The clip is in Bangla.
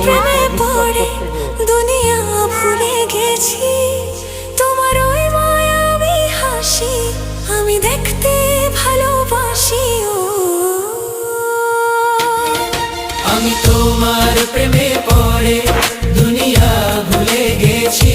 প্রেমে পড়ে দুনিয়া ভুলে গেছি, তোমার ওই মায়াবী হাসি আমি দেখতে ভালোবাসি। ও আমি তোমার প্রেমে পড়ে দুনিয়া ভুলে গেছি।